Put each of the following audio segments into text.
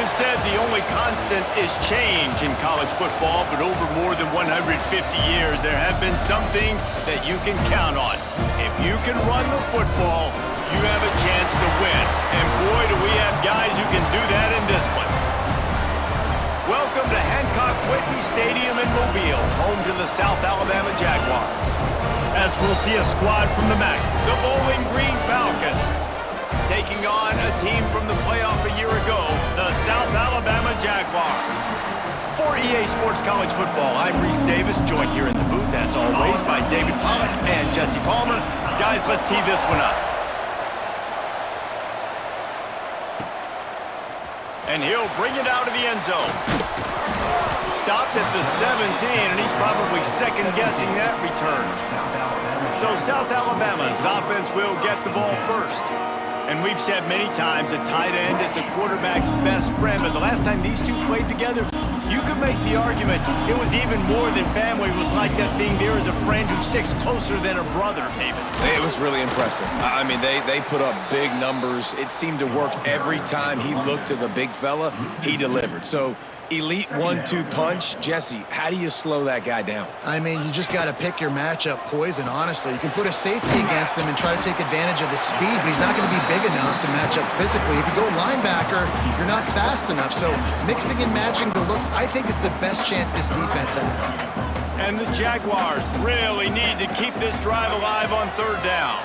It is said the only constant is change in college football, but over more than 150 years, there have been some things that you can count on. If you can run the football, you have a chance to win. And boy, do we have guys who can do that in this one. Welcome to Hancock-Whitney Stadium in Mobile, home to the South Alabama Jaguars. As we'll see a squad from the MAC, the Bowling Green Falcons, taking on a team from the playoff a year ago, the South Alabama Jaguars. For EA Sports College Football, I'm Reese Davis, joined here in the booth, as always, by David Pollack and Jesse Palmer. Guys, let's tee this one up. And he'll bring it out of the end zone. Stopped at the 17, and he's probably second-guessing that return. So South Alabama's offense will get the ball first. And we've said many times a tight end is the quarterback's best friend, but the last time these two played together, you could make the argument it was even more than family. It was like that thing there is a friend who sticks closer than a brother, David. It was really impressive. I mean, they put up big numbers. It seemed to work every time he looked to the big fella, he delivered. So, elite 1-2 punch. Jesse, how do you slow that guy down? I mean, you just got to pick your matchup poison, honestly. You can put a safety against him and try to take advantage of the speed, but he's not going to be big enough to match up physically. If you go linebacker, you're not fast enough. So mixing and matching the looks, I think, is the best chance this defense has. And the Jaguars really need to keep this drive alive on third down.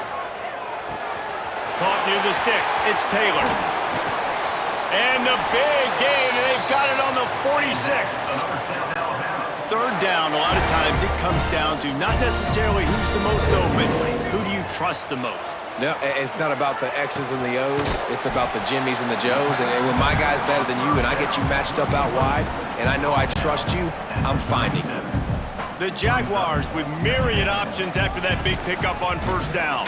Caught near the sticks. It's Taylor. And the big gain, and they've got it on the 46. Third down, a lot of times it comes down to not necessarily who's the most open, who do you trust the most? No, it's not about the X's and the O's. It's about the Jimmys and the Joes. And when my guy's better than you and I get you matched up out wide, and I know I trust you, I'm finding them. The Jaguars with myriad options after that big pickup on first down.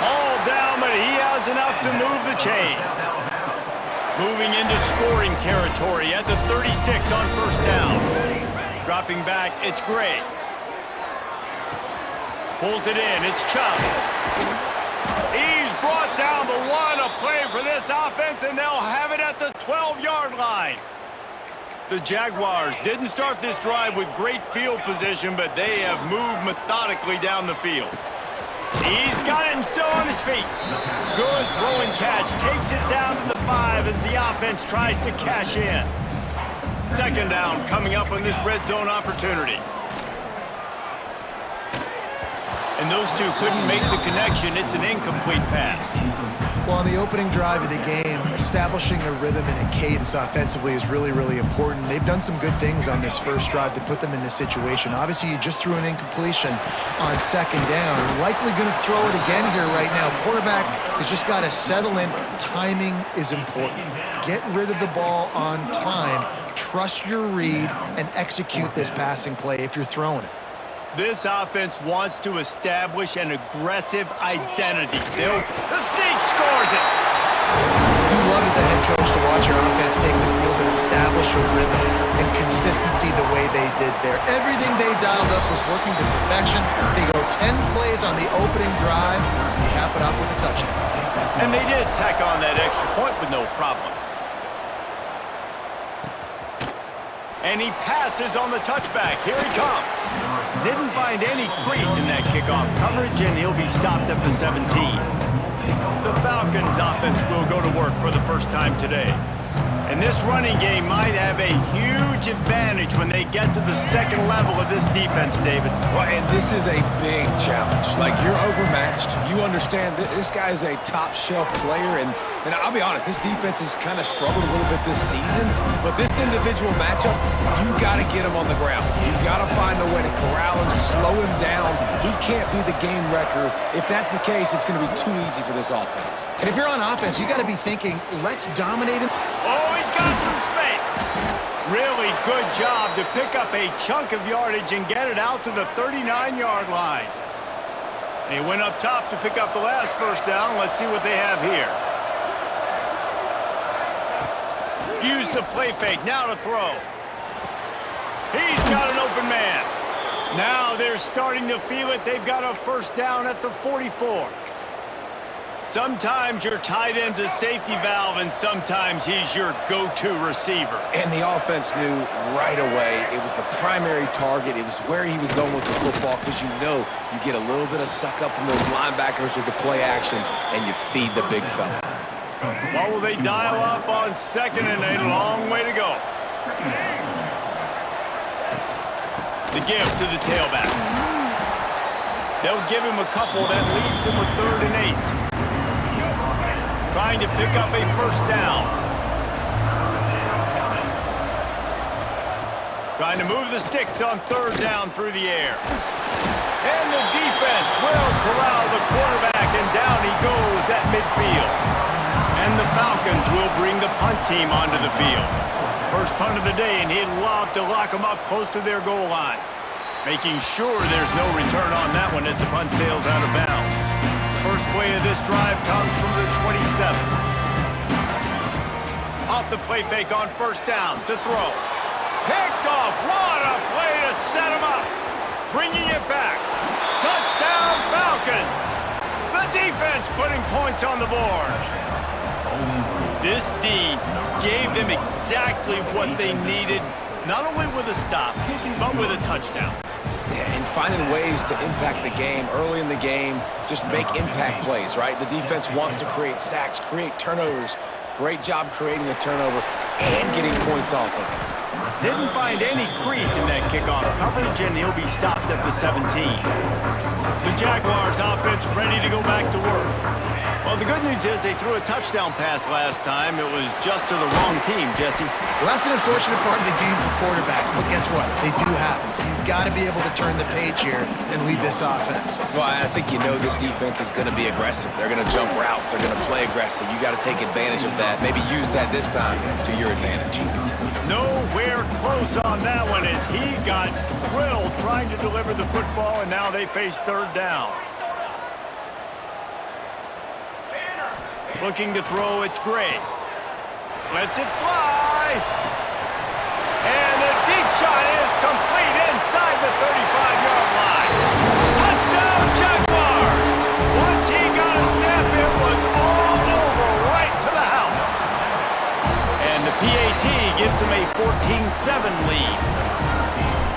All down, but he has enough to move the chains. Moving into scoring territory at the 36 on first down. Dropping back, it's Gray. Pulls it in, it's Chubb. He's brought down, but what a play for this offense, and they'll have it at the 12-yard line. The Jaguars didn't start this drive with great field position, but they have moved methodically down the field. He's got it and still on his feet. Good throw and catch. Takes it down to the 5 as the offense tries to cash in. Second down coming up on this red zone opportunity. And those two couldn't make the connection. It's an incomplete pass. Well, on the opening drive of the game, establishing a rhythm and a cadence offensively is really, really important. They've done some good things on this first drive to put them in this situation. Obviously, you just threw an incompletion on second down. Likely going to throw it again here right now. Quarterback has just got to settle in. Timing is important. Get rid of the ball on time. Trust your read and execute this passing play if you're throwing it. This offense wants to establish an aggressive identity. The Snake scores it! You love as a head coach to watch your offense take the field and establish a rhythm and consistency the way they did there. Everything they dialed up was working to perfection. They go 10 plays on the opening drive, cap it up with a touchdown. And they did tack on that extra point with no problem. And he passes on the touchback. Here he comes. Didn't find any crease in that kickoff coverage, and he'll be stopped at the 17. The Falcons' offense will go to work for the first time today. And this running game might have a huge advantage when they get to the second level of this defense, David. Well, and this is a big challenge. Like, you're overmatched. You understand that this guy is a top-shelf player, and I'll be honest, this defense has kind of struggled a little bit this season, but this individual matchup, you got to get him on the ground. You got to find a way to corral him, slow him down. He can't be the game wrecker. If that's the case, it's going to be too easy for this offense. And if you're on offense, you got to be thinking, let's dominate him. Oh, he's got some space. Really good job to pick up a chunk of yardage and get it out to the 39-yard line. He went up top to pick up the last first down. Let's see what they have here. Use the play fake, now to throw. He's got an open man. Now they're starting to feel it. They've got a first down at the 44. Sometimes your tight end's a safety valve, and sometimes he's your go-to receiver. And the offense knew right away it was the primary target. It was where he was going with the football, because you know you get a little bit of suck up from those linebackers with the play action, and you feed the big fella. What will they dial up on 2nd and a long way to go? The give to the tailback. They'll give him a couple that leaves him with 3rd and 8. Trying to pick up a 1st down. Trying to move the sticks on 3rd down through the air. And the defense will corral the quarterback, and down he goes at midfield. And the Falcons will bring the punt team onto the field. First punt of the day, and he'd love to lock them up close to their goal line. Making sure there's no return on that one as the punt sails out of bounds. First play of this drive comes from the 27. Off the play fake on 1st down to throw. Picked off. What a play to set him up. Bringing it back. Touchdown Falcons. The defense putting points on the board. This D gave them exactly what they needed, not only with a stop, but with a touchdown. Yeah, and finding ways to impact the game early in the game, just make impact plays, right? The defense wants to create sacks, create turnovers. Great job creating the turnover and getting points off of it. Didn't find any crease in that kickoff coverage, and he'll be stopped at the 17. The Jaguars offense ready to go back to work. Well, the good news is they threw a touchdown pass last time. It was just to the wrong team, Jesse. Well, that's an unfortunate part of the game for quarterbacks, but guess what? They do happen, so you've got to be able to turn the page here and lead this offense. Well, I think you know this defense is going to be aggressive. They're going to jump routes. They're going to play aggressive. You got to take advantage of that. Maybe use that this time to your advantage. Nowhere close on that one as he got drilled trying to deliver the football, and now they face 3rd down. Looking to throw, it's Gray. Lets it fly. And the deep shot is complete inside the 35-yard line. Touchdown, Jaguars! Once he got a step, it was all over right to the house. And the PAT gives them a 14-7 lead.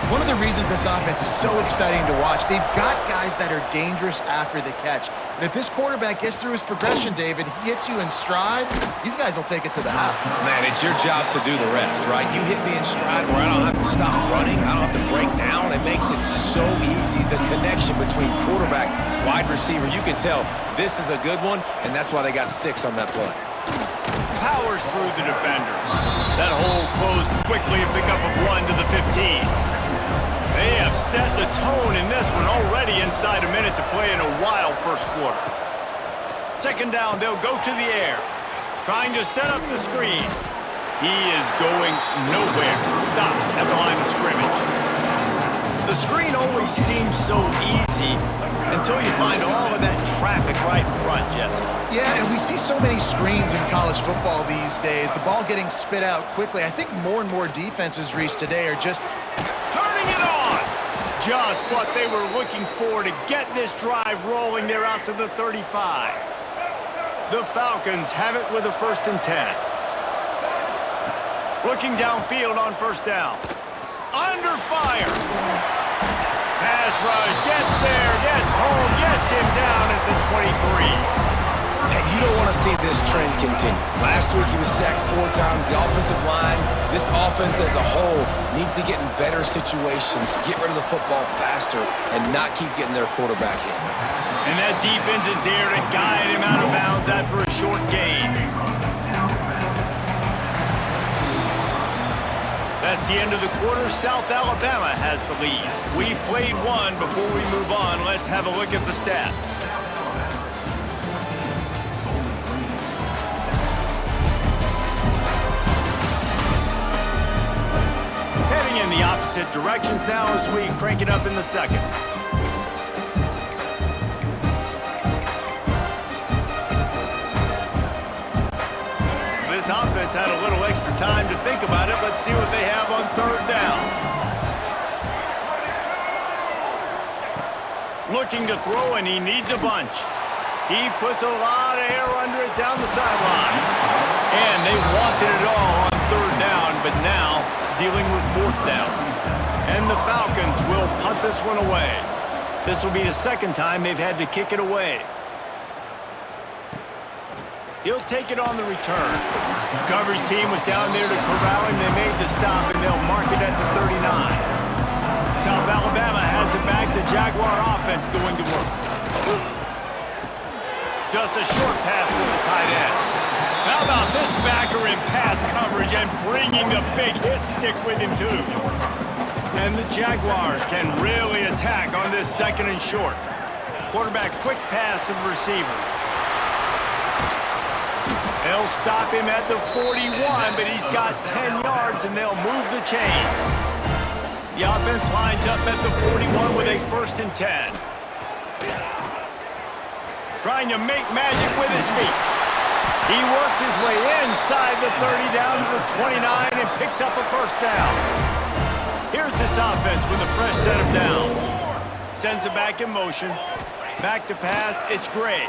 One of the reasons this offense is so exciting to watch, they've got guys that are dangerous after the catch. And if this quarterback gets through his progression, David, he hits you in stride, these guys will take it to the house. Man, it's your job to do the rest, right? You hit me in stride where I don't have to stop running. I don't have to break down. It makes it so easy. The connection between quarterback, wide receiver, you can tell this is a good one, and that's why they got 6 on that play. Powers through the defender. That hole closed quickly, a pickup of 1 to the 15. They have set the tone in this one already inside a minute to play in a wild first quarter. 2nd down, they'll go to the air. Trying to set up the screen. He is going nowhere. Stop at the line of scrimmage. The screen always seems so easy until you find all of that traffic right in front, Jesse. Yeah, and we see so many screens in college football these days. The ball getting spit out quickly. I think more and more defenses reached today are just turning it on. Just what they were looking for to get this drive rolling. They're out to the 35. The Falcons have it with a 1st and 10. Looking downfield on 1st down. Under fire. Pass rush, gets there, gets home, gets him down at the 23. And you don't want to see this trend continue. Last week he was sacked 4 times. The offensive line, this offense as a whole, needs to get in better situations, get rid of the football faster, and not keep getting their quarterback hit. And that defense is there to guide him out of bounds after a short gain. That's the end of the quarter. South Alabama has the lead. We've played one. Before we move on, let's have a look at the stats. Heading in the opposite directions now as we crank it up in the 2nd. This offense had a little extra time to think about it. Let's see what they have on 3rd down. Looking to throw, and he needs a bunch. He puts a lot of air under it down the sideline. And they wanted it all on third down, but now dealing with fourth down. And the Falcons will punt this one away. This will be the second time they've had to kick it away. He'll take it on the return. The coverage team was down there to corral him. They made the stop, and they'll mark it at the 39. South Alabama has it back. The Jaguar offense going to work. Just a short pass to the tight end. How about this backer in pass coverage and bringing the big hit stick with him, too? And the Jaguars can really attack on this second and short. Quarterback quick pass to the receiver. They'll stop him at the 41, but he's got 10 yards, and they'll move the chains. The offense lines up at the 41 with a 1st and 10. Trying to make magic with his feet. He works his way inside the 30 down to the 29 and picks up a 1st down. Here's this offense with a fresh set of downs. Sends it back in motion. Back to pass, it's Gray.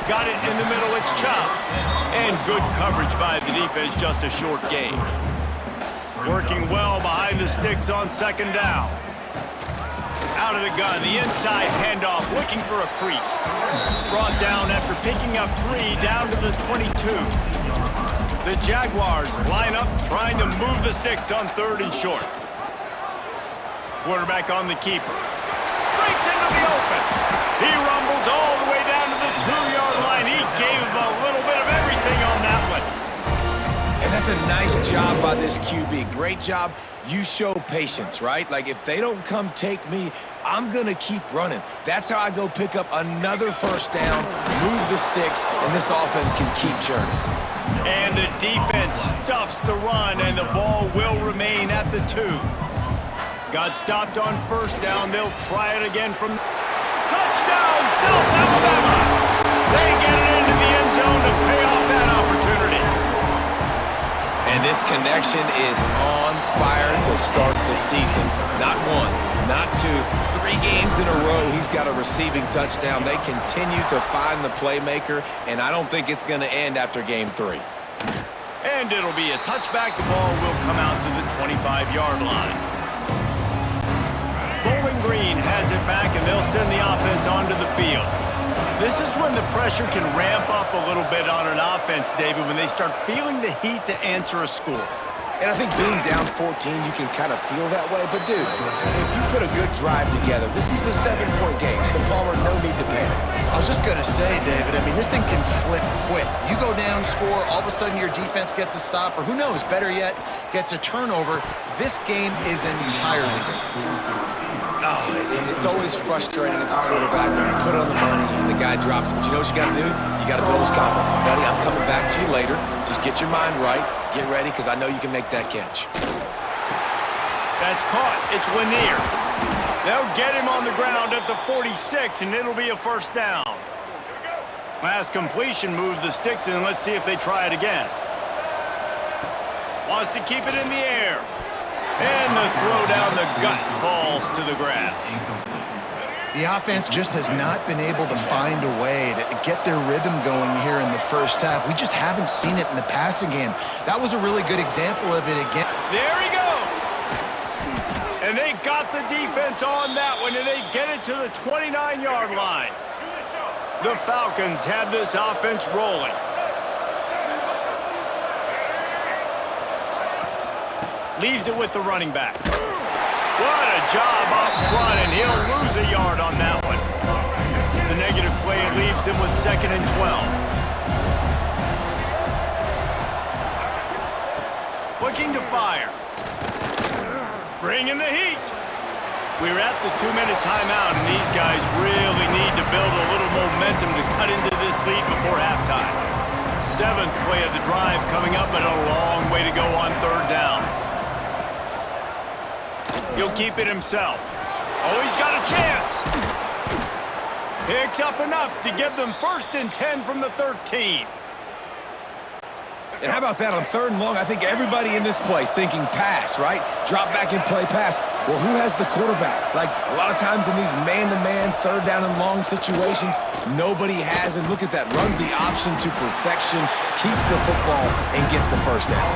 Got it in the middle, it's Chubb. And good coverage by the defense, just a short gain. Working well behind the sticks on 2nd down. Out of the gun, the inside handoff, looking for a crease. Brought down after picking up 3 down to the 22. The Jaguars line up, trying to move the sticks on 3rd and short. Quarterback on the keeper. Breaks into the open. He rumbles all the way down to the 2-yard line. He gave him a little bit of everything on that one. And that's a nice job by this QB. Great job. You show patience, right? Like, if they don't come take me, I'm going to keep running. That's how I go pick up another 1st down, move the sticks, and this offense can keep churning. And the defense stuffs the run, and the ball will remain at the 2. Got stopped on 1st down. They'll try it again from... Touchdown, South Alabama! They get it into the end zone to pay off that opportunity. And this connection is on fire to start the season. Not 1, not 2, 3 games in a row he's got a receiving touchdown. They continue to find the playmaker, and I don't think it's going to end after game 3. And it'll be a touchback. The ball will come out to the 25-yard line. Bowling Green has it back, and they'll send the offense onto the field. This is when the pressure can ramp up a little bit on an offense, David, when they start feeling the heat to answer a score. And I think being down 14, you can kind of feel that way. But, dude, if you put a good drive together, this is a 7-point game, so Palmer, no need to panic. I was just going to say, David, I mean, this thing can flip quick. You go down, score, all of a sudden your defense gets a stop, or who knows, better yet, gets a turnover. This game is entirely different. Oh, it's always frustrating as a quarterback when you put it on the money and the guy drops it. But you know what you got to do? You got to build his confidence. Buddy, I'm coming back to you later. Just get your mind right. Get ready, because I know you can make that catch. That's caught. It's Lanier. They'll get him on the ground at the 46, and it'll be a 1st down. Last completion moved the sticks, and let's see if they try it again. Wants to keep it in the air. And the throw down the gut falls to the grass. The offense just has not been able to find a way to get their rhythm going here in the 1st half. We just haven't seen it in the passing game. That was a really good example of it again. There he goes. And they got the defense on that one, and they get it to the 29-yard line. The Falcons have this offense rolling. Leaves it with the running back. What a job up front, and he'll lose a yard on that one. The negative play leaves him with 2nd and 12. Looking to fire. Bringing the heat. We're at the 2-minute timeout, and these guys really need to build a little momentum to cut into this lead before halftime. 7th play of the drive coming up, but a long way to go on 3rd down. He'll keep it himself. Oh, he's got a chance. Picks up enough to give them 1st and 10 from the 13. And how about that on 3rd and long? I think everybody in this place thinking pass, right? Drop back and play pass. Well, who has the quarterback? Like, a lot of times in these man-to-man, third down and long situations, nobody has. And look at that. Runs the option to perfection, keeps the football, and gets the first down.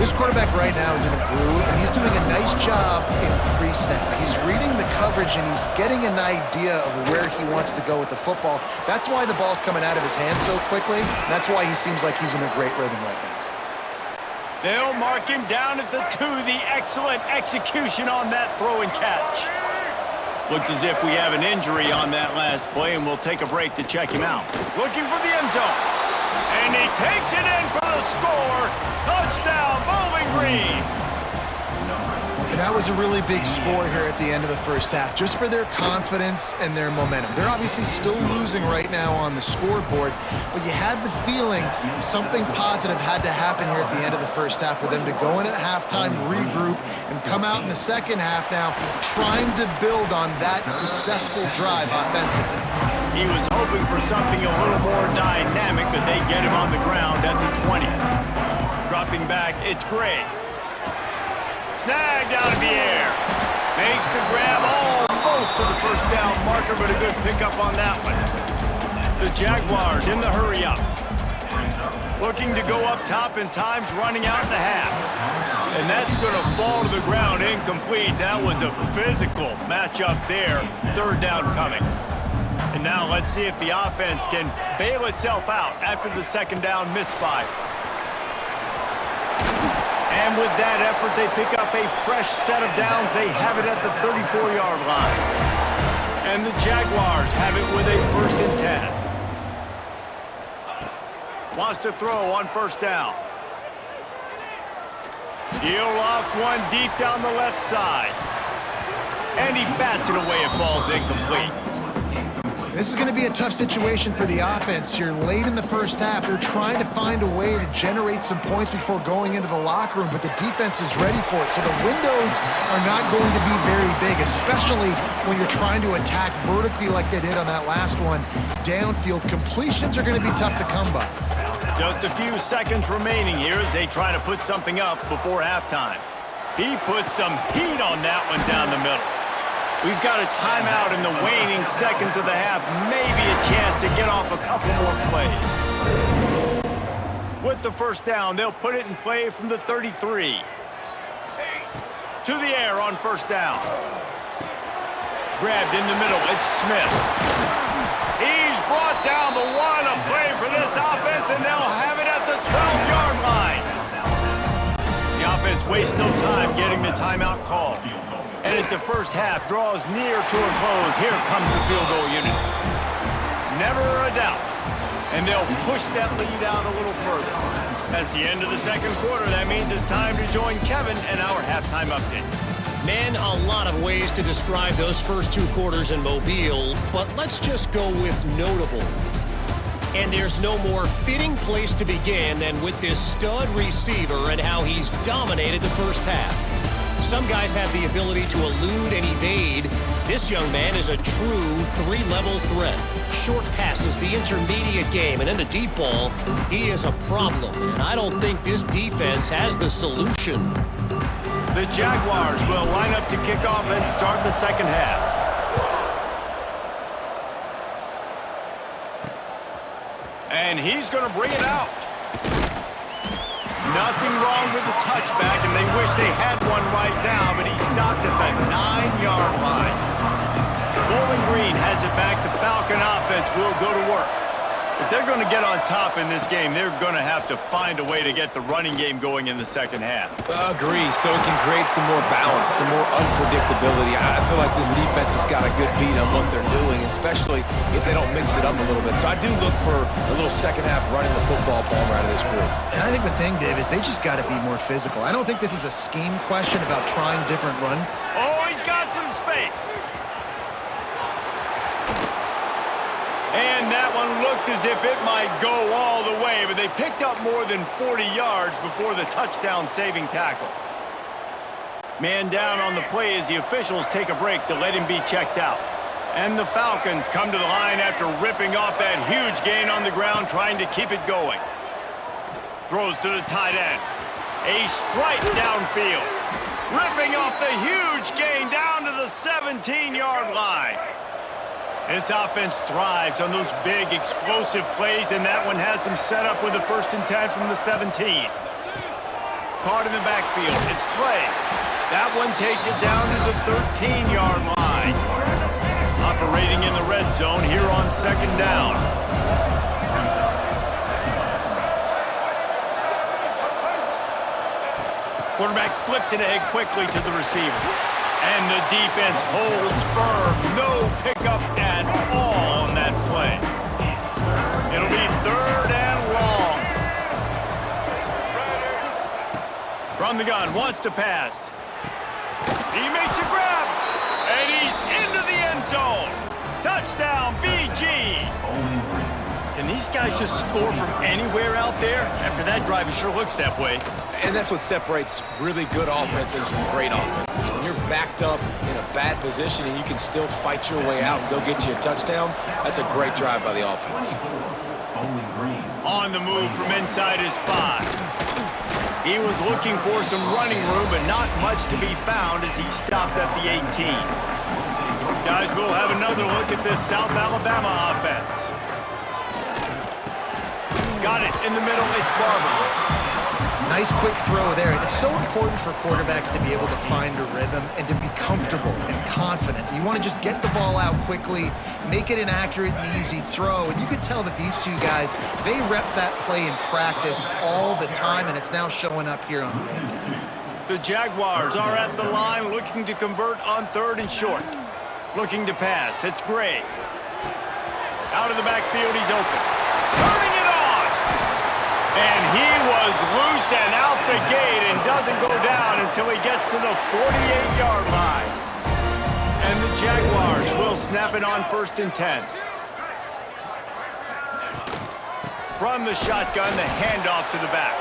This quarterback right now is in a groove, and he's doing a nice job in pre-snap. He's reading the coverage, and he's getting an idea of where he wants to go with the football. That's why the ball's coming out of his hands so quickly. And that's why he seems like he's in a great rhythm right now. They'll mark him down at the 2. The excellent execution on that throw and catch. Looks as if we have an injury on that last play, and we'll take a break to check him out. Looking for the end zone. And he takes it in for the score. Touchdown, Bowling Green. And that was a really big score here at the end of the first half, just for their confidence and their momentum. They're obviously still losing right now on the scoreboard, but you had the feeling something positive had to happen here at the end of the first half for them to go in at halftime, regroup, and come out in the second half now trying to build on that successful drive offensively. He was hoping for something a little more dynamic, but they get him on the ground at the 20. Dropping back, it's Gray. Snagged out of the air. Makes the grab almost to the first down marker, but a good pickup on that one. The Jaguars in the hurry up. Looking to go up top and time's running out in the half. And that's going to fall to the ground incomplete. That was a physical matchup there. Third down coming. And now let's see if the offense can bail itself out after the second down misfire. And with that effort, they pick up a fresh set of downs. They have it at the 34-yard line. And the Jaguars have it with a 1st and 10. Wants to throw on first down. He'll loft one deep down the left side. And he bats it away. It falls incomplete. This is going to be a tough situation for the offense here late in the first half. They're trying to find a way to generate some points before going into the locker room, but the defense is ready for it. So the windows are not going to be very big, especially when you're trying to attack vertically like they did on that last one. Downfield completions are going to be tough to come by. Just a few seconds remaining here as they try to put something up before halftime. He puts some heat on that one down the middle. We've got a timeout in the waning seconds of the half. Maybe a chance to get off a couple more plays. With the first down, they'll put it in play from the 33. To the air on first down. Grabbed in the middle, it's Smith. He's brought down the one. A play for this offense, and they'll have it at the 12-yard line. The offense wastes no time getting the timeout called. And as the first half draws near to a close, here comes the field goal unit. Never a doubt. And they'll push that lead out a little further. That's the end of the second quarter. That means it's time to join Kevin and our halftime update. Man, a lot of ways to describe those first 2 quarters in Mobile, but let's just go with notable. And there's no more fitting place to begin than with this stud receiver and how he's dominated the first half. Some guys have the ability to elude and evade. This young man is a true 3-level threat. Short passes, the intermediate game, and then the deep ball. He is a problem, and I don't think this defense has the solution. The Jaguars will line up to kick off and start the second half. And he's going to bring it out. Nothing wrong with the touchback, and they wish they had one right now, but he stopped at the 9-yard line. Bowling Green has it back. The Falcon offense will go to work. If they're going to get on top in this game, they're going to have to find a way to get the running game going in the second half. Agree, so it can create some more balance, some more unpredictability. I feel like this defense has got a good beat on what they're doing, especially if they don't mix it up a little bit. So I do look for a little second half running the football Palmer out of this group. And I think the thing, Dave, is they just got to be more physical. I don't think this is a scheme question about trying different run. Oh, he's got some space. And that one looked as if it might go all the way, but they picked up more than 40 yards before the touchdown-saving tackle. Man down on the play as the officials take a break to let him be checked out. And the Falcons come to the line after ripping off that huge gain on the ground, trying to keep it going. Throws to the tight end. A strike downfield. ripping off the huge gain down to the 17-yard line. This offense thrives on those big, explosive plays, and that one has them set up with a 1st and 10 from the 17. Caught in the backfield. It's Clay. That one takes it down to the 13-yard line. Operating in the red zone here on 2nd down. Quarterback flips it ahead quickly to the receiver. And the defense holds firm. No pickup at all on that play. It'll be 3rd and long. From the gun, wants to pass. He makes a grab. And he's into the end zone. Touchdown, BG. Can these guys just score from anywhere out there? After that drive, it sure looks that way. And that's what separates really good offenses from great offenses. When you're backed up in a bad position and you can still fight your way out and go get you a touchdown, that's a great drive by the offense. On the move from inside his 5. He was looking for some running room, but not much to be found as he stopped at the 18. Guys, we'll have another look at this South Alabama offense. Got it in the middle, it's Barber. Nice quick throw there. It's so important for quarterbacks to be able to find a rhythm and to be comfortable and confident. You want to just get the ball out quickly, make it an accurate and easy throw. And you could tell that these two guys, they rep that play in practice all the time, and it's now showing up here on game. The Jaguars are at the line looking to convert on 3rd and short. Looking to pass. It's Gray. Out of the backfield, he's open. Turning it on! And he was loose and out the gate and doesn't go down until he gets to the 48-yard line. And the Jaguars will snap it on 1st and 10. From the shotgun, the handoff to the back.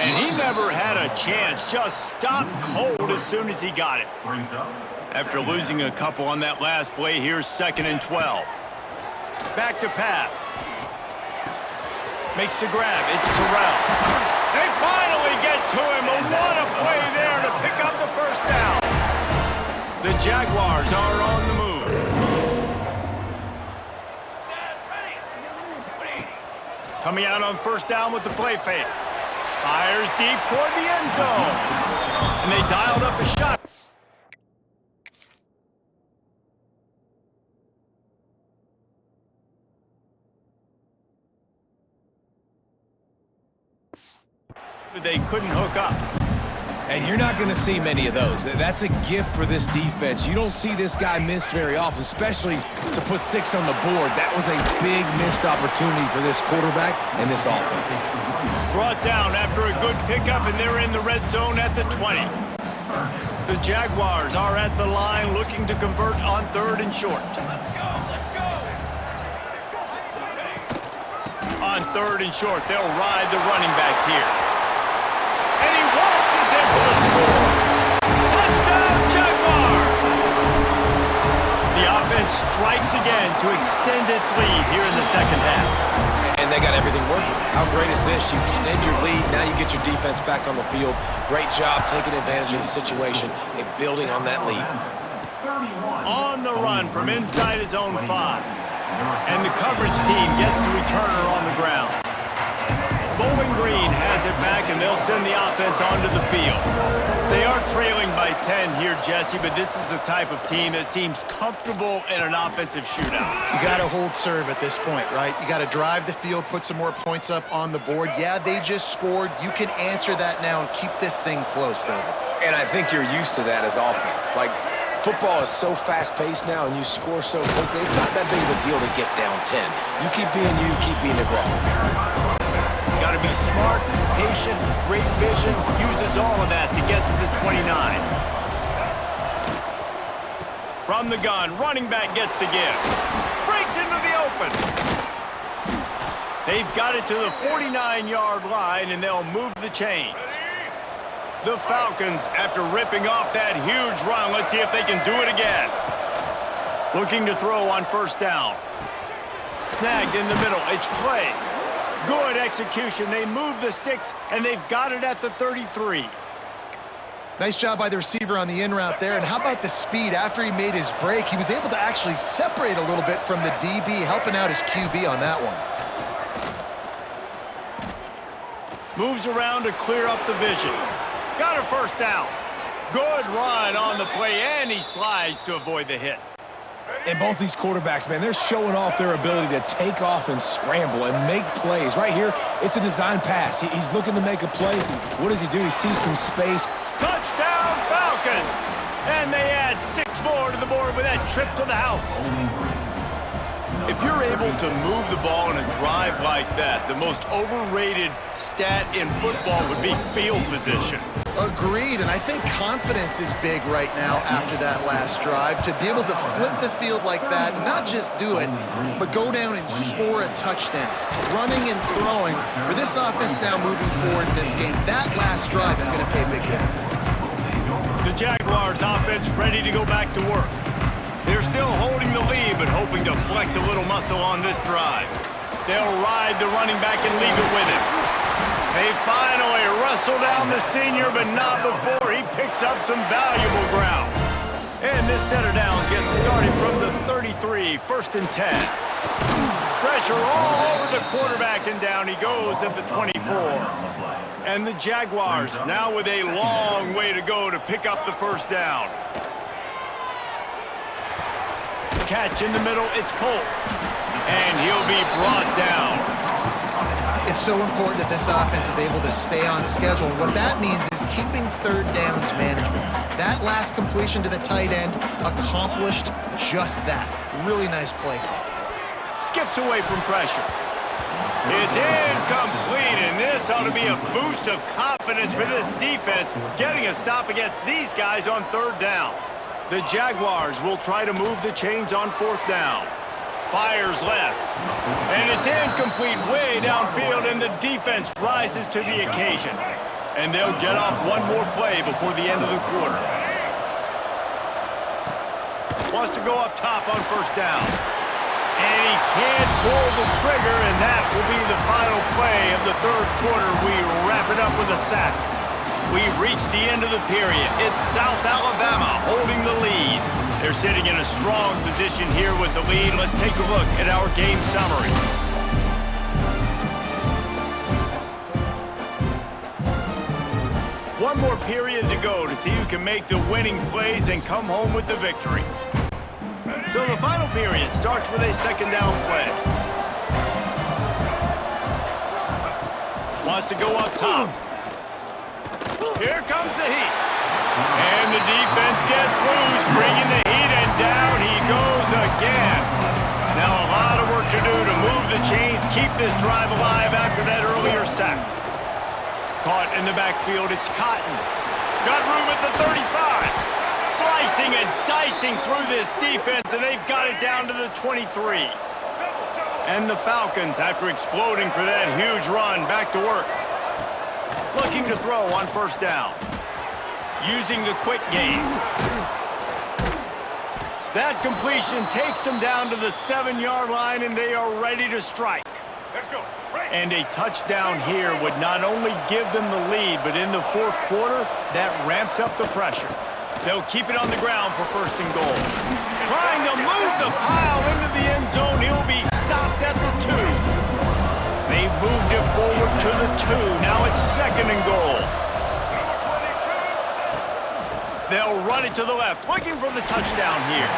And he never had a chance, just stopped cold as soon as he got it. After losing a couple on that last play, here's 2nd and 12. Back to pass. Makes the grab. It's Terrell. They finally get to him. What a play there to pick up the 1st down. The Jaguars are on the move. Coming out on 1st down with the play fake. Fires deep toward the end zone. And they dialed up a shot. They couldn't hook up. And you're not going to see many of those. That's a gift for this defense. You don't see this guy miss very often, especially to put 6 on the board. That was a big missed opportunity for this quarterback and this offense. Brought down after a good pickup, and they're in the red zone at the 20. The Jaguars are at the line looking to convert on 3rd and short. On 3rd and short, they'll ride the running back here. And he waltzes in for the score. Touchdown, Jaguars! The offense strikes again to extend its lead here in the 2nd half. And they got everything working. How great is this? You extend your lead, now you get your defense back on the field. Great job taking advantage of the situation and building on that lead. On the run from inside his own 5. And the coverage team gets the returner on the ground. Bowling Green has it back, and they'll send the offense onto the field. They are trailing by 10 here, Jesse, but this is the type of team that seems comfortable in an offensive shootout. You got to hold serve at this point, right? You got to drive the field, put some more points up on the board. Yeah, they just scored. You can answer that now and keep this thing close, David. And I think you're used to that as offense. Like, football is so fast-paced now, and you score so quickly, it's not that big of a deal to get down 10. You keep being aggressive. Got to be smart, patient, great vision, uses all of that to get to the 29. From the gun, running back gets to give. Breaks into the open. They've got it to the 49-yard line, and they'll move the chains. The Falcons, after ripping off that huge run, let's see if they can do it again. Looking to throw on 1st down. Snagged in the middle, it's Clay. Good execution. They move the sticks, and they've got it at the 33. Nice job by the receiver on the in route there. And how about the speed? After he made his break, he was able to actually separate a little bit from the DB, helping out his QB on that one. Moves around to clear up the vision. Got a first down. Good run on the play, and he slides to avoid the hit. And both these quarterbacks, man, they're showing off their ability to take off and scramble and make plays. Right here, it's a design pass. He's looking to make a play. What does he do? He sees some space. Touchdown, Falcons! And they add 6 more to the board with that trip to the house. If you're able to move the ball in a drive like that, the most overrated stat in football would be field position. Agreed, and I think confidence is big right now after that last drive. To be able to flip the field like that, not just do it, but go down and score a touchdown. Running and throwing, for this offense now moving forward in this game, that last drive is going to pay big dividends. The Jaguars offense ready to go back to work. They're still holding the lead, but hoping to flex a little muscle on this drive. They'll ride the running back and leave it with him. They finally wrestle down the senior, but not before he picks up some valuable ground. And this set of downs gets started from the 33, 1st and 10. Pressure all over the quarterback, and down he goes at the 24. And the Jaguars now with a long way to go to pick up the first down. Catch in the middle, it's Polk. And he'll be brought down. It's so important that this offense is able to stay on schedule. And what that means is keeping third downs management. That last completion to the tight end accomplished just that. Really nice play call. Skips away from pressure. It's incomplete, and this ought to be a boost of confidence for this defense, getting a stop against these guys on 3rd down. The Jaguars will try to move the chains on 4th down. Fires left. And it's incomplete way downfield, and the defense rises to the occasion. And they'll get off one more play before the end of the quarter. Wants to go up top on 1st down. And he can't pull the trigger, and that will be the final play of the 3rd quarter. We wrap it up with a sack. We've reached the end of the period. It's South Alabama holding the lead. They're sitting in a strong position here with the lead. Let's take a look at our game summary. One more period to go to see who can make the winning plays and come home with the victory. So the final period starts with a 2nd down play. Wants to go up top. Here comes the heat. And the defense gets loose, bringing the heat, and down he goes again. Now a lot of work to do to move the chains, keep this drive alive after that earlier sack. Caught in the backfield, it's Cotton. Got room at the 35. Slicing and dicing through this defense, and they've got it down to the 23. And the Falcons, after exploding for that huge run, back to work. Looking to throw on 1st down. Using the quick game. That completion takes them down to the 7-yard line, and they are ready to strike. Let's go. And a touchdown here would not only give them the lead, but in the 4th quarter, that ramps up the pressure. They'll keep it on the ground for 1st and goal. Trying to move the pile into the end zone. He'll be stopped at the 2. They've moved it forward to the 2. Now it's 2nd and goal. They'll run it to the left, looking for the touchdown here.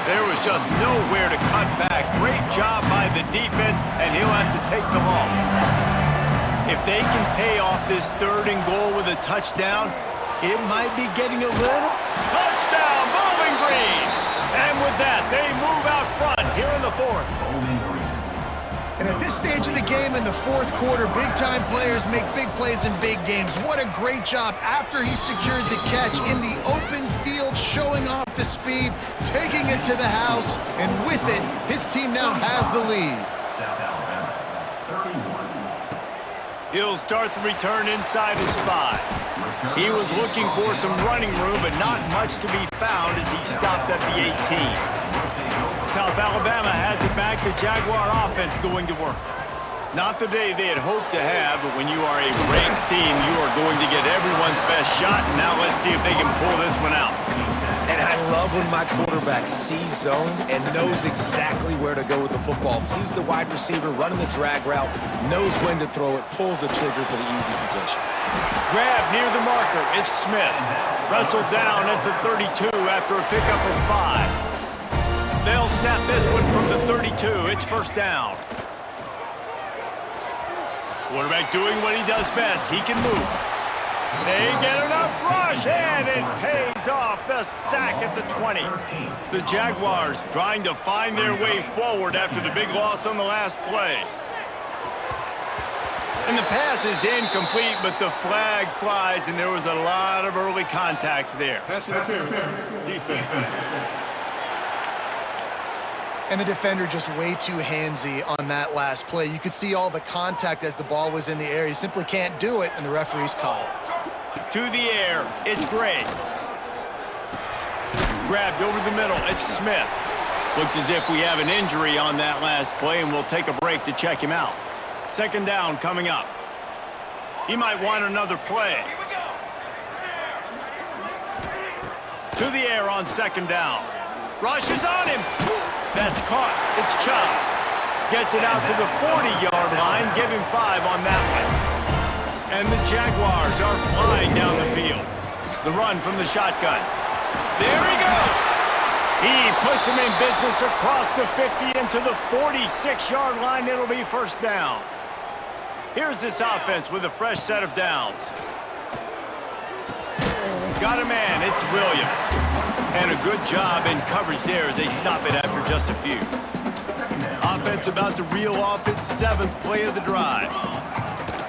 There was just nowhere to cut back. Great job by the defense, and he'll have to take the loss. If they can pay off this 3rd and goal with a touchdown, it might be getting a little. Touchdown, Bowling Green! And with that, they move out front here in the 4th. And at this stage of the game in the 4th quarter, big-time players make big plays in big games. What a great job after he secured the catch in the open field, showing off the speed, taking it to the house, and with it, his team now has the lead. He'll start the return inside his 5. He was looking for some running room, but not much to be found as he stopped at the 18. South Alabama has it back. The Jaguar offense going to work. Not the day they had hoped to have, but when you are a ranked team, you are going to get everyone's best shot. And now let's see if they can pull this one out. And I love when my quarterback sees zone and knows exactly where to go with the football. Sees the wide receiver running the drag route, knows when to throw it, pulls the trigger for the easy completion. Grab near the marker. It's Smith. Wrestled down at the 32 after a pickup of 5. They'll snap this one from the 32. It's first down. Quarterback doing what he does best. He can move. They get enough rush, and it pays off. The sack at the 20. The Jaguars trying to find their way forward after the big loss on the last play. And the pass is incomplete, but the flag flies, and there was a lot of early contact there. Pass interference. Defense. And the defender just way too handsy on that last play. You could see all the contact as the ball was in the air. He simply can't do it, and the referees call it. To the air, it's Gray. Grabbed over the middle, it's Smith. Looks as if we have an injury on that last play, and we'll take a break to check him out. Second down coming up. He might want another play. To the air on second down. Rush is on him. That's caught. It's Chubb. Gets it out to the 40-yard line. Give him 5 on that one. And the Jaguars are flying down the field. The run from the shotgun. There he goes. He puts him in business across the 50 into the 46-yard line. It'll be first down. Here's this offense with a fresh set of downs. Got a man. It's Williams. And a good job in coverage there as they stop it after just a few. Offense about to reel off its 7th play of the drive.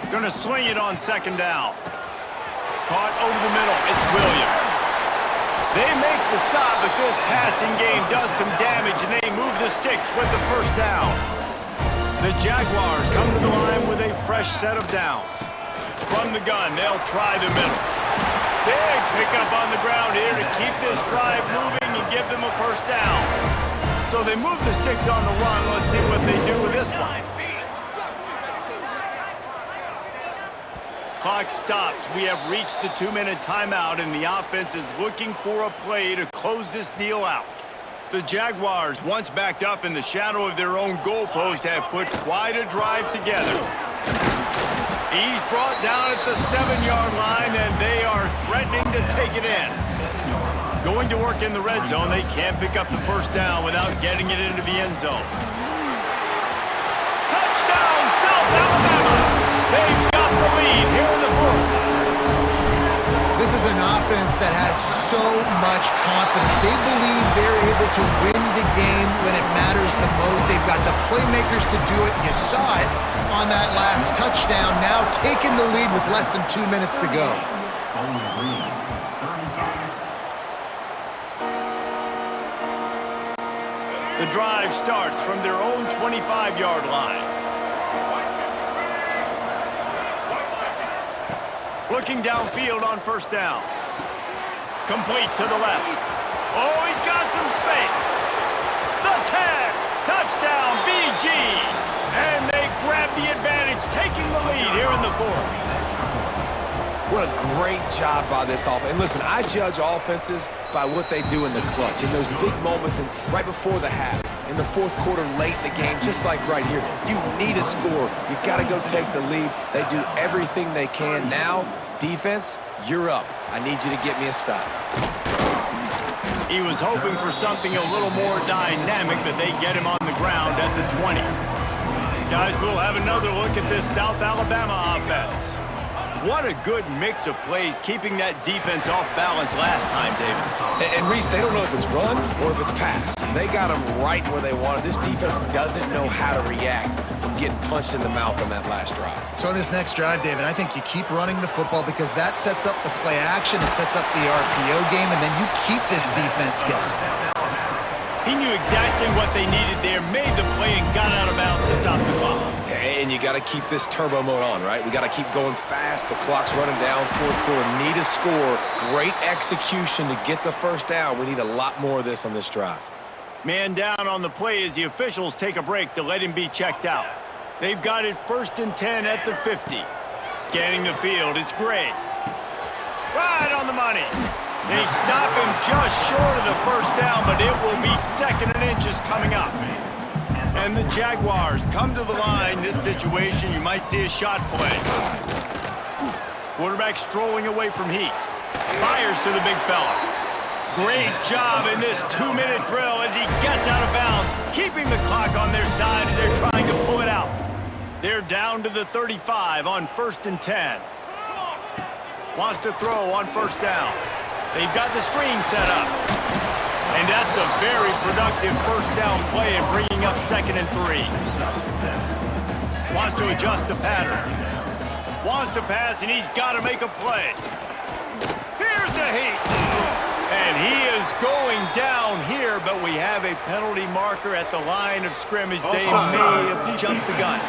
Gonna swing it on second down. Caught over the middle. It's Williams. They make the stop, but this passing game does some damage, and they move the sticks with the first down. The Jaguars come to the line with a fresh set of downs. From the gun, they'll try the middle. Big pickup on the ground here to keep this drive moving and give them a first down. So they move the sticks on the run. Let's see what they do with this one. Clock stops. We have reached the 2-minute timeout, and the offense is looking for a play to close this deal out. The Jaguars, once backed up in the shadow of their own goalpost, have put quite a drive together. He's brought down at the 7-yard line, and they are threatening to take it in. Going to work in the red zone, they can't pick up the first down without getting it into the end zone. Touchdown, South Alabama! They've got the lead here in the fourth. This is an offense that has so much confidence. They believe they're able to win the game when it matters the most. They've got the playmakers to do it. You saw it on that last touchdown. Now taking the lead with less than 2 minutes to go. The drive starts from their own 25-yard line. Looking downfield on first down. Complete to the left. Oh, he's got some space. The tag. Touchdown, BG. And they grab the advantage, taking the lead here in the fourth. What a great job by this offense. And listen, I judge offenses by what they do in the clutch, in those big moments and right before the half, in the fourth quarter, late in the game, just like right here. You need a score. You got to go take the lead. They do everything they can. Now, defense, you're up. I need you to get me a stop. He was hoping for something a little more dynamic, but they get him on the ground at the 20. Guys, we'll have another look at this South Alabama offense. What a good mix of plays, keeping that defense off balance last time, David. And Reese, they don't know if it's run or if it's pass. They got them right where they want it. This defense doesn't know how to react from getting punched in the mouth on that last drive. So on this next drive, David, I think you keep running the football because that sets up the play action, it sets up the RPO game, and then you keep this defense guessing. He knew exactly what they needed there, made the play, and got out of bounds to stop the clock. And you got to keep this turbo mode on, right? We got to keep going fast. The clock's running down. Fourth quarter, need a score. Great execution to get the first down. We need a lot more of this on this drive. Man down on the play as the officials take a break to let him be checked out. They've got it 1st and 10 at the 50. Scanning the field, it's Gray. Right on the money. They stop him just short of the first down, but it will be 2nd and inches coming up. And the Jaguars come to the line. This situation, you might see a shot play. Quarterback strolling away from heat. Fires to the big fella. Great job in this 2-minute drill as he gets out of bounds, keeping the clock on their side as they're trying to pull it out. They're down to the 35 on 1st and 10. Wants to throw on 1st down. They've got the screen set up. And that's a very productive 1st down play and bringing up 2nd and 3. Wants to adjust the pattern. Wants to pass, and he's got to make a play. Here's a heat. And he is going down here, but we have a penalty marker at the line of scrimmage. They may have jumped the gun.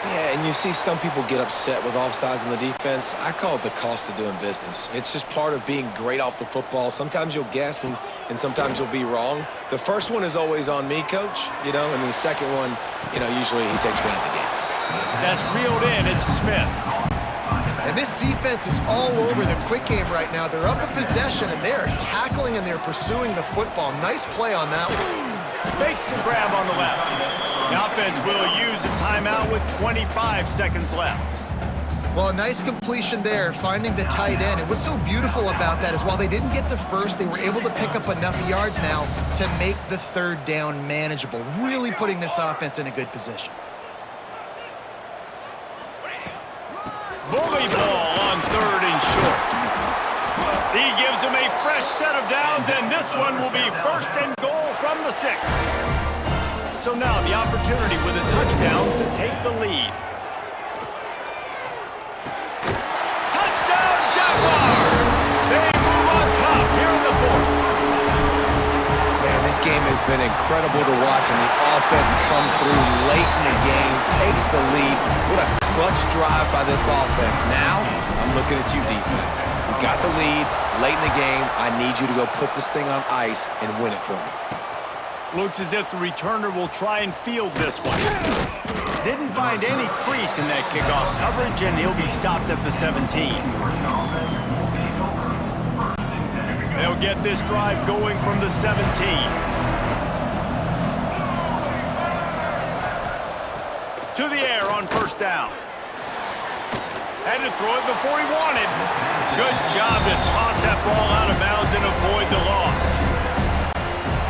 Yeah, and you see some people get upset with offsides in the defense. I call it the cost of doing business. It's just part of being great off the football. Sometimes you'll guess, and sometimes you'll be wrong. The first one is always on me, Coach, and then the second one, usually he takes me out of the game. That's reeled in. It's Smith. And this defense is all over the quick game right now. They're up a possession, and they're tackling and they're pursuing the football. Nice play on that one. Makes the grab on the left. The offense will use a timeout with 25 seconds left. Well, a nice completion there, finding the tight end. And what's so beautiful about that is while they didn't get the first, they were able to pick up enough yards now to make the 3rd down manageable, really putting this offense in a good position. Bully ball on 3rd and short. He gives him a fresh set of downs, and this one will be 1st and goal from the 6. So now the opportunity with a touchdown to take the lead. Touchdown, Jaguars! They move on top here in the 4th. Man, this game has been incredible to watch, and the offense comes through late in the game, takes the lead. What a clutch drive by this offense. Now, I'm looking at you, defense. We got the lead late in the game. I need you to go put this thing on ice and win it for me. Looks as if the returner will try and field this one. Didn't find any crease in that kickoff coverage, and he'll be stopped at the 17. They'll get this drive going from the 17. To the air on 1st down. Had to throw it before he wanted. Good job to toss that ball out of bounds and avoid the loss.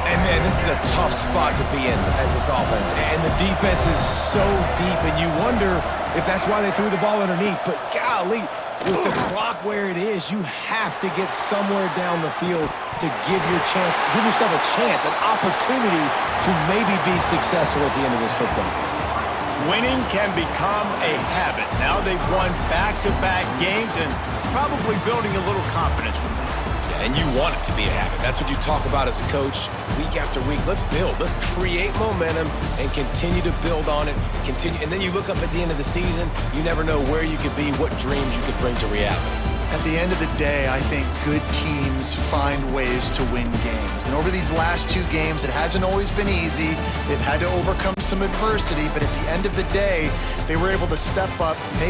And, man, this is a tough spot to be in as this offense. And the defense is so deep, and you wonder if that's why they threw the ball underneath. But, golly, with the clock where it is, you have to get somewhere down the field to give yourself a chance, an opportunity to maybe be successful at the end of this football game. Winning can become a habit. Now they've won back-to-back games and probably building a little confidence from that. And you want it to be a habit. That's what you talk about as a coach week after week. Let's build. Let's create momentum and continue to build on it. And then you look up at the end of the season, you never know where you could be, what dreams you could bring to reality. At the end of the day, I think good teams find ways to win games. And over these last 2 games, it hasn't always been easy. They've had to overcome some adversity, but at the end of the day, they were able to step up,